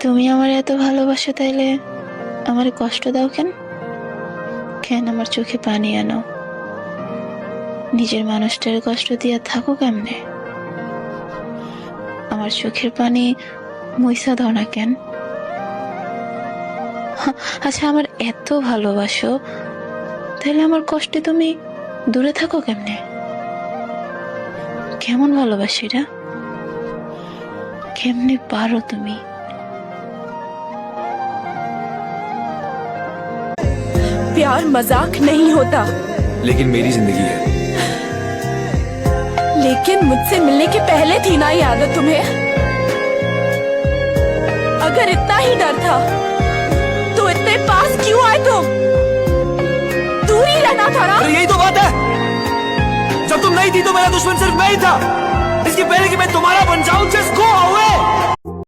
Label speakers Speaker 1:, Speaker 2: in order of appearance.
Speaker 1: তুমি আমার এত ভালোবাসো, তাইলে আমার কষ্ট দাও কেন? কেন আমার চোখে পানি আনো? নিজের মানুষটার কষ্ট দিয়া থাকো কেমনে? আমার চোখের পানি মুইসা দাও না কেন? আচ্ছা, আমার এত ভালোবাসো, তাহলে আমার কষ্টে তুমি দূরে থাকো কেমনে? কেমন ভালোবাসো এটা? কেমনে পারো তুমি?
Speaker 2: प्यार मजाक नहीं होता,
Speaker 3: लेकिन मेरी जिंदगी है।
Speaker 2: लेकिन मुझसे मिलने के पहले थी ना ये आदत तुम्हें? अगर इतना ही डर था तो इतने पास क्यों आए तुम? दूर ही रहना था ना?
Speaker 3: अरे यही तो बात है, जब तुम नहीं थी तो मेरा दुश्मन सिर्फ मैं ही था। इसके पहले कि मैं तुम्हारा बन जाऊं, just go away।